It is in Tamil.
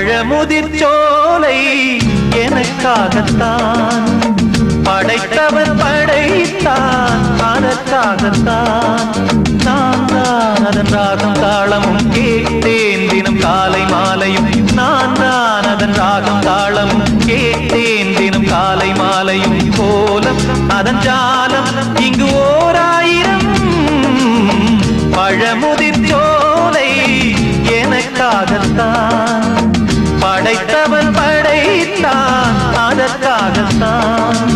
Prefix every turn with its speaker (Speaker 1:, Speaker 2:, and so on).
Speaker 1: பழமுதிர் சோலை எனக்காகத்தான் படைத்தவன் படைத்தான் அதற்காகத்தான் நான் தான் அதன் ராகம் தாளமும் கேட்டேன் தினம் காலை மாலையும் நான் தான் அதன் ராகம் தாளமும் கேட்டேன் தினம் காலை மாலையும் கோலம் அதன் ஜாலம் இங்கு ஓராயிரம் பழமுதிர் சோலை எனக்காகத்தான் படைத்தவன் படைத்தான் அதற்காகத்தான்